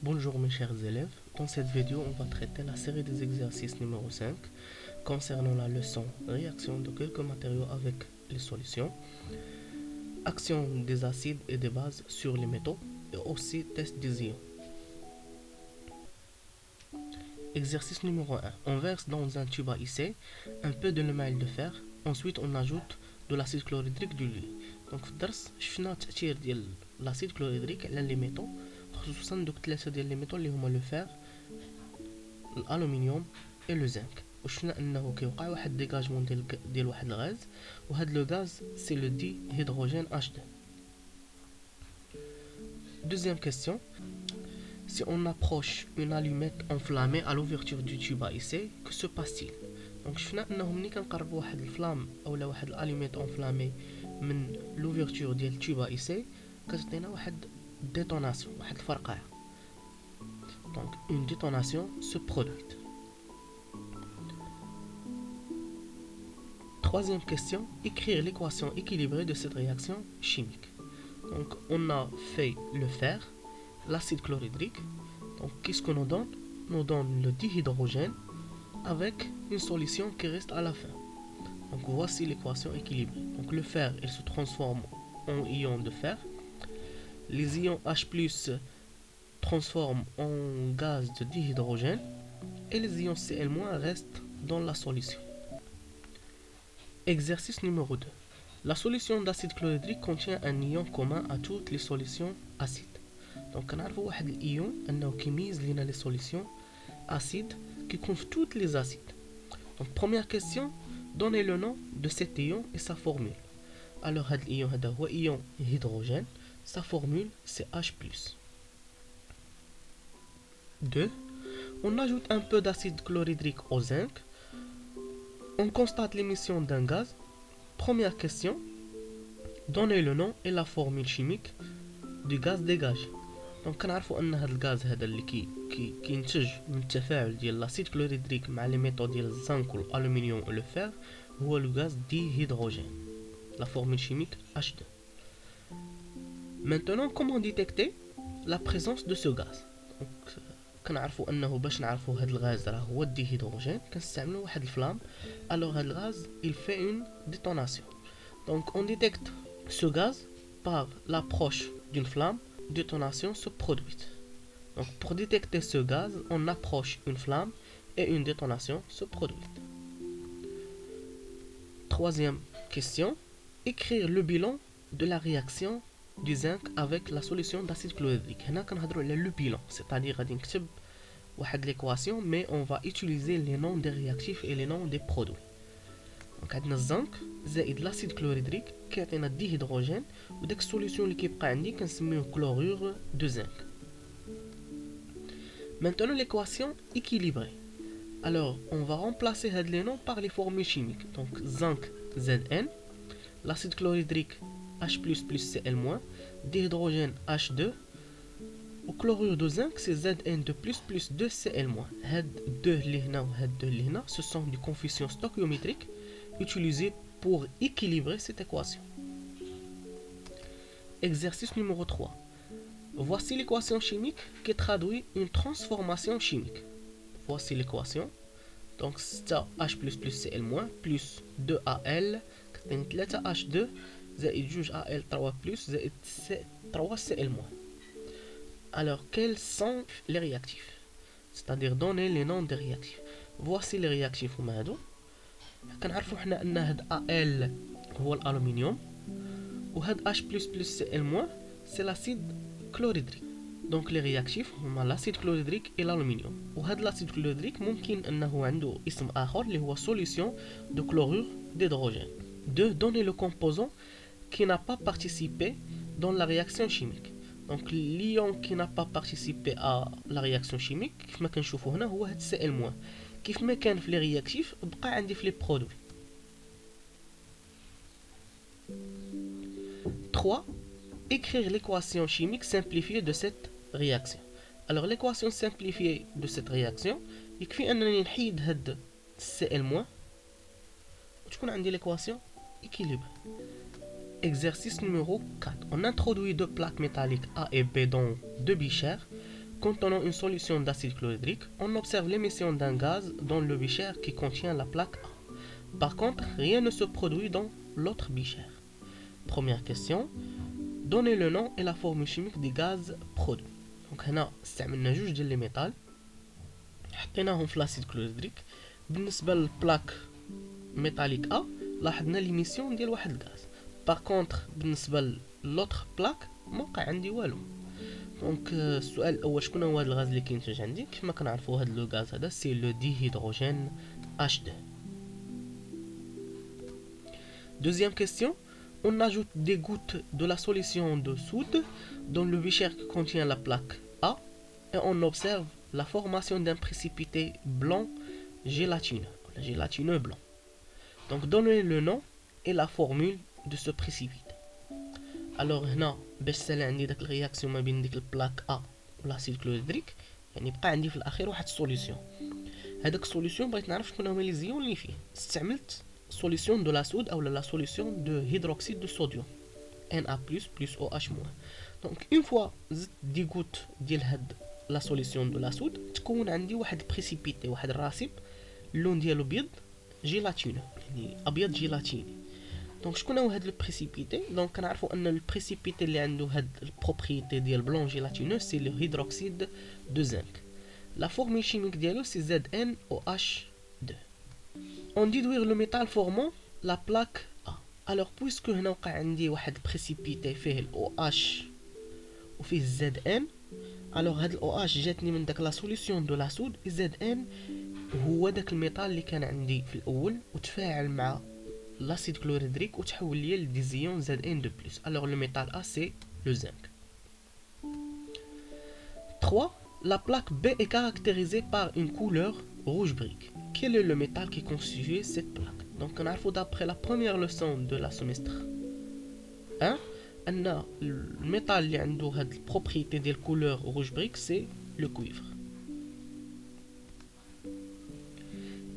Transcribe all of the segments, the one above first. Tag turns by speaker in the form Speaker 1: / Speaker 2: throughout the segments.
Speaker 1: Bonjour mes chers élèves, dans cette vidéo on va traiter la série des exercices numéro 5 concernant la leçon réaction de quelques matériaux avec les solutions, action des acides et des bases sur les métaux et aussi test des ions. Exercice numéro 1. On verse dans un tube à essai un peu de l'émail de fer, ensuite on ajoute de l'acide chlorhydrique du lait. Donc في الدرس شفنا التأثير ديال l'acide chlorhydrique على les métaux خصوصا دوك ثلاثه ديال لي ميتال اللي هما لو فير الالومنيوم اي لو زنك وشفنا انه كيوقع واحد ديغاجمون ديال واحد الغاز وهاد لو غاز سي لو دي هيدروجين H2. Deuxième question, si on approche une allumette enflammée à l'ouverture du tube à essai, que se passe-t-il? Donc شفنا انه ملي كنقربوا واحد الفلام اولا واحد الالوميت enflammée من l'ouverture ديال التوب à essai كتعطينا واحد détonation, واحد الفرقعة. Donc une détonation se produit. Troisième question, écrire l'équation équilibrée de cette réaction chimique. Donc on a fait le fer, l'acide chlorhydrique. Donc qu'est-ce que nous donne? Nous donne le dihydrogène avec une solution qui reste à la fin. Donc voici l'équation équilibrée. Donc le fer il se transforme en ion de fer. Les ions H+ transforment en gaz de dihydrogène et les ions Cl- restent dans la solution. Exercice numéro 2. La solution d'acide chlorhydrique contient un ion commun à toutes les solutions acides. Donc كنعرفوا واحد الايون انه كيميز لينا les solutions acides qui couvrent toutes les acides. Donc première question, donnez le nom de cet ion et sa formule. Alors هذا الايون هذا هو ion hydrogène. Sa formule, c'est H+. 2. On ajoute un peu d'acide chlorhydrique au zinc. On constate l'émission d'un gaz. Première question. Donnez le nom et la formule chimique du gaz dégagé. Donc كنعرفوا ان هذا الغاز هذا اللي كينتج من التفاعل ديال l'acide chlorhydrique مع les métaux ديال الزنك والالومنيوم و le fer هو le gaz dihydrogène. La formule chimique H2. Maintenant, comment détecter la présence de ce gaz? Donc, كنعرفوا انه باش نعرفوا هذا الغاز راه هو الديهيدروجين كنستعملوا واحد الفلام. Alors هذا الغاز il fait une détonation. Donc on détecte ce gaz par l'approche d'une flamme. Détonation se produit. Donc pour détecter ce gaz, on approche une flamme et une détonation se produit. Troisième question, écrire le bilan de la réaction du zinc avec la solution d'acide chlorhydrique. هنا كنهضروا على le bilan, c'est-à-dire غادي نكتب واحد l'équation mais on va utiliser les noms des réactifs et les noms des produits. Donc عندنا الزنك زائد l'acide chlorhydrique كيعطينا الديهيدروجين وداك السوليسيون اللي كيبقى عندي كنسميوه chlorure de zinc. Maintenant l'équation équilibrée. Alors on va remplacer هاد les noms par les formules chimiques. Donc zinc Zn, l'acide chlorhydrique H++ Cl-, dihydrogène H2 و chlorure de zinc c'est Zn2+ plus 2 Cl-. هاد 2 اللي هنا و هاد 2 اللي هنا ce sont des coefficients stoichiométriques utilisés pour équilibrer cette équation. Exercice numéro 3. Voici l'équation chimique qui traduit une transformation chimique. Voici l'équation. Donc c'est H++ Cl- plus 2Al كتعطيني 3H2 زائد 2Al3+ زائد 3Cl-. Alors quels sont les réactifs? C'est-à-dire donner les noms des réactifs. Voici les réactifs هما هادو. كنعرفوا حنا ان هاد Al هو الالومنيوم وهاد H++ Cl- c'est l'acide chlorhydrique. Donc les réactifs هما l'acide chlorhydrique et l'aluminium. وهاد l'acide chlorhydrique ممكن انه عنده اسم اخر اللي هو solution de chlorure d'hydrogène. 2. Donner le composant qui n'a pas participé dans la réaction chimique. Donc l'ion qui n'a pas participé à la réaction chimique كيف ما كنشوفوا هنا هو هاد Cl-. كيف ما كان في لي رياكتيف بقى عندي في لي برودوي. 3. Écrire l'équation chimique simplifiée de cette réaction. Alors l'équation simplifiée de cette réaction يكفي انني نحيد هاد Cl- وتكون عندي l'équation équilibrée. Exercice numéro 4. On introduit deux plaques métalliques A et B dans deux bichères contenant une solution d'acide chlorhydrique, on observe l'émission d'un gaz dans le bichère qui contient la plaque A. Par contre, rien ne se produit dans l'autre bichère. Première question, donnez le nom et la formule chimique du gaz produit. Donc هنا استعملنا جوج ديال لي ميتال حطيناهم في l'acide chlorhydrique. بالنسبة للبلاك ميتاليك A لاحظنا ليميسيون ديال واحد الغاز. باغ كونطخ بالنسبة للوتر بلاك موقع عندي والو. دونك السؤال الاول شكون هو هذا الغاز اللي كينتج عندي؟ كما كنعرفوا هذا لو غاز هذا سي لو ديهيدروجين H2. Deuxième question, on ajoute des gouttes de la solution de soude dans le bichère qui contient la plaque A et on observe la formation d'un précipité blanc gélatineux blanc. Donc donnez le nom et la formule de ce précipité. Alors هنا باش سال عندي داك الرياكسيون ما بين ديك البلاك A والاسيد كلوريدريك يعني بقى عندي في الاخير واحد السوليسيون. هذاك السوليسيون بغيت نعرف شكون هما لي زيون اللي فيه. استعملت solution de la soude ou la solution de hydroxyde de sodium Na++ plus OH-. Donc une fois زدت دي غوت ديال هاد لا سوليسيون دو لا سود تكون عندي واحد البريسيبيتي واحد الراسب اللون ديالو بيض جيلاتينو يعني ابيض جيلاتيني. دونك شكون هو هاد البريسيبيتي؟ دونك كنعرفوا ان البريسيبيتي اللي عنده هاد البروبريتي ديال بلون جيلاتينو سي لو هيدروكسيد دو زنك. لا فورمول شيميك ديالو سي ZnOH2. On déduire le métal formant la plaque A. Alors puisque هنا وقع عندي واحد بريسيبيتي فيه ال OH وفيه ZN، alors هاد ال OH جاتني من داك لا سوليسيون دو لا سود. ZN هو داك الميتال اللي كان عندي في الاول وتفاعل مع l'acide chlorhydrique وتحول ليا لدي زيون Zn2+. Alors le métal A c'est le zinc. 3. La plaque B est caractérisée par une couleur rouge brique. Quel est le métal qui constitue cette plaque? Donc on a d'après la première leçon de la semestre 1 ان الميتال اللي عنده هاد البروبريتي ديال couleur rouge brique c'est le cuivre.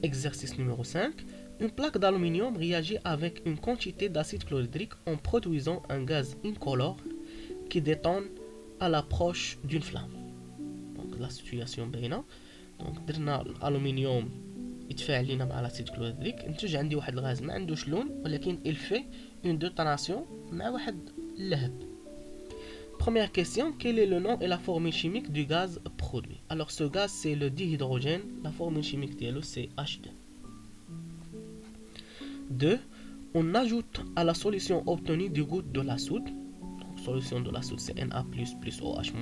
Speaker 1: Exercice numéro 5. Une plaque d'aluminium réagit avec une quantité d'acide chlorhydrique en produisant un gaz incolore qui détonne à l'approche d'une flamme. Donc la situation باينه. دونك درنا الالومنيوم يتفاعل لينا مع لاسيد كلوريدريك نتج عندي واحد الغاز ما عندوش لون ولكن il fait une détonation مع واحد اللهب. Première question, quel est le nom et la formule chimique du gaz produit? Alors ce gaz c'est le dihydrogène, la formule chimique dialo c'est H2. 2. On ajoute à la solution obtenue des gouttes de la soude, donc solution de la soude c'est Na++ plus OH-,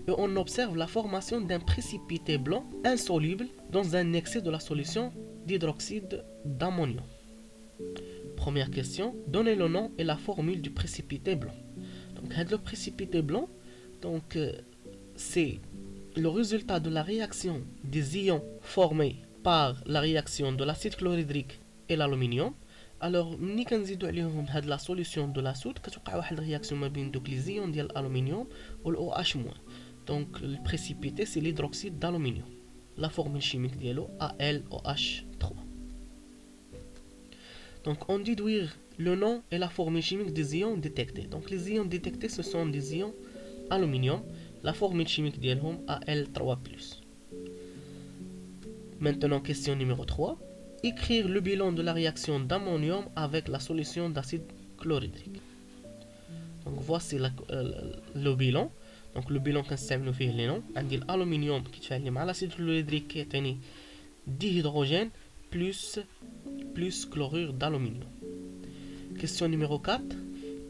Speaker 1: et on observe la formation d'un précipité blanc insoluble dans un excès de la solution d'hydroxyde d'ammonium. Première question, donnez le nom et la formule du précipité blanc. Donc le précipité blanc, donc c'est le résultat de la réaction des ions formés par la réaction de l'acide chlorhydrique et l'aluminium. Alors ملي كنزيدو عليهم هاد لا سوليسيون دو لا سود كتوقع واحد الرياكسيون ما بين دوك لي زيون ديال الالومنيوم والأو اش موان. دونك البريسيبيتي سي l'hydroxyde d'aluminium. La formule chimique ديالو AlOH3. Donc on déduire le nom et la formule chimique des ions détectés. Donc les ions détectés ce sont des ions aluminium. La formule chimique ديالهم Al3+. Maintenant question numéro 3. Écrire le bilan de la réaction d'ammonium avec la solution d'acide chlorhydrique. Donc voici le bilan. Donc le bilan كنستعملو فيه les noms. عندي الالومنيوم كيتفاعل مع l'acide chlorhydrique كيعطيني dihydrogène plus chlorure d'aluminium. Question numéro 4.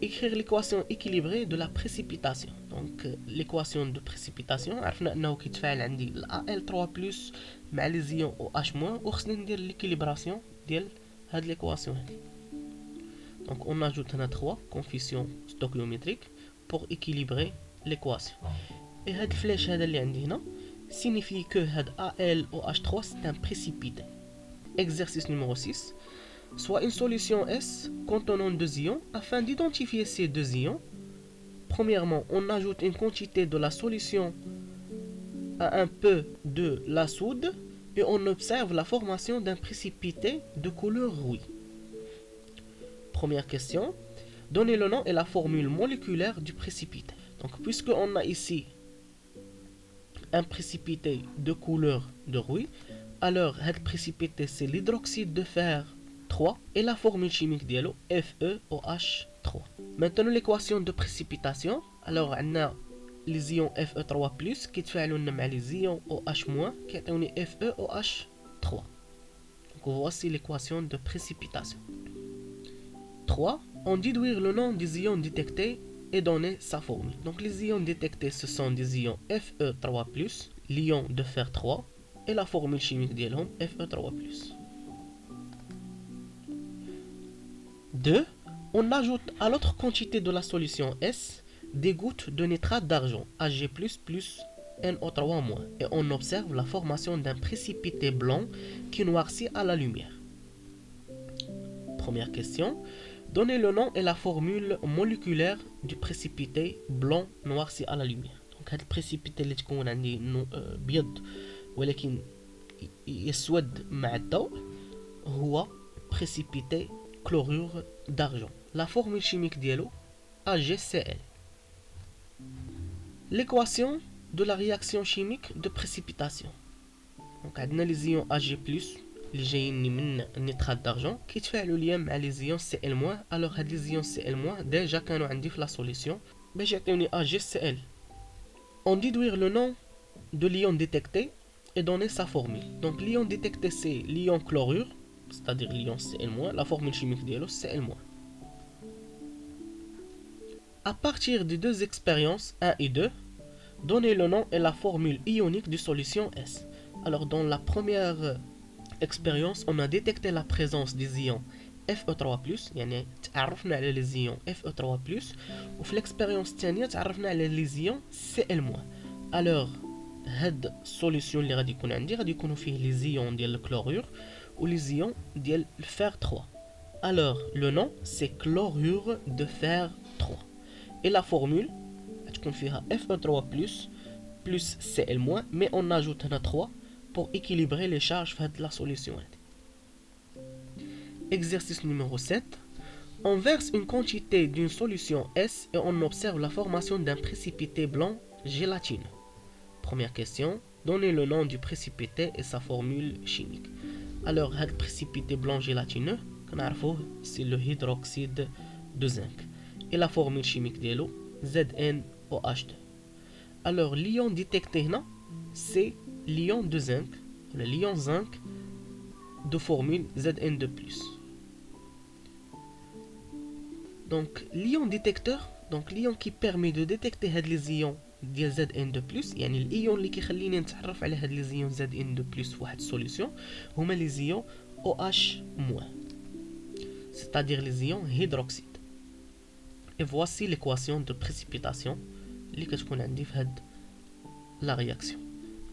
Speaker 1: Écrire l'équation équilibrée de la précipitation. Donc l'équation de précipitation عرفنا انه كيتفاعل عندي Al3+ مع لي زيون OH- وخصني ندير ليكيليبراسيون ديال هاد ليكواسيون هادي. Donc on ajoute هنا 3 coefficient stoichiométrique pour équilibrer l'équation. Et هاد الفلاش هذا اللي عندي هنا signifie que هاد AlOH3 c'est un précipité. Exercice numéro 6. Soit une solution S contenant deux ions. Afin d'identifier ces deux ions, premièrement, on ajoute une quantité de la solution à un peu de la soude et on observe la formation d'un précipité de couleur rouille. Première question, donnez le nom et la formule moléculaire du précipité. Donc puisqu'on a ici un précipité de couleur de rouille. Alors, ce précipité, c'est l'hydroxyde de fer 3 et la formule chimique dialo FeOH3. Maintenant, l'équation de précipitation. Alors, on a les ions Fe3+, qui تفاعلون مع les ions OH- qui يعطيوني FeOH3. Donc, voici l'équation de précipitation. 3. On déduire le nom des ions détectés et donner sa formule. Donc, les ions détectés, ce sont des ions Fe3+, l'ion de fer 3, et la formule chimique ديالهم Fe3+. 2. On ajoute à l'autre quantité de la solution S des gouttes de nitrate d'argent Ag++ NO3-, et on observe la formation d'un précipité blanc qui noircit à la lumière. Première question. Donnez le nom et la formule moléculaire du précipité blanc noirci à la lumière. Donc, هذا البريسيبيتي اللي تكون عندي بيض ولكن يسود مع الضوء هو précipité chlorure d'argent. La formule chimique ديالو AgCl. L'équation de la réaction chimique de précipitation. Donc, عندنا les ions Ag+, اللي جايين من النيترات d'argent كيتفاعلوا ليا مع les ions Cl-. alors هاد les ions Cl- déjà كانوا عندي في la solution باش يعطيوني AgCl. On déduire le nom de l'ion détecté et donner sa formule. Donc l'ion détecté c'est l'ion chlorure, c'est-à-dire l'ion Cl-, la formule chimique dialo Cl-. À partir des deux expériences 1 et 2, donnez le nom et la formule ionique de solution S. Alors dans la première expérience, on a détecté la présence des ions Fe3+, يعني تعرفنا على les ions Fe3+, وفي l'expérience الثانية تعرفنا على les ions Cl-. alors هاد solution اللي غادي يكون عندي غادي يكونوا فيه les ions ديال الكلورور و les ions ديال الفير 3. alors le nom c'est chlorure de fer 3 et la formule غتكون فيها Fe3+ plus Cl-, mais on ajoute هنا 3 pour équilibrer les charges de la solution. Exercice numéro 7. On verse une quantité d'une solution S et on observe la formation d'un précipité blanc gélatineux. Première question. Donnez le nom du précipité et sa formule chimique. Alors, le précipité blanc gélatineux, c'est le hydroxyde de zinc. Et la formule chimique de l'eau, ZnOH2. Alors, l'ion détecté là, c'est l'ion de zinc, l'ion zinc de formule Zn2+. Donc l'ion détecteur, donc l'ion qui permet de détecter les ions ديال Zn2+, يعني الايون اللي كيخليني نتعرف على هاد les ions Zn2+ في واحد solution هما les ions OH-, c'est-à-dire les ions hydroxyde. Et voici l'équation de précipitation اللي كتكون عندي في هاد la réaction.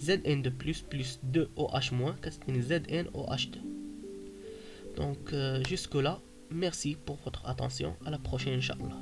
Speaker 1: Zn2+ plus 2OH- كتعطيني ZnOH2. Donc jusque là, merci pour votre attention. À la prochaine, Inch'Allah.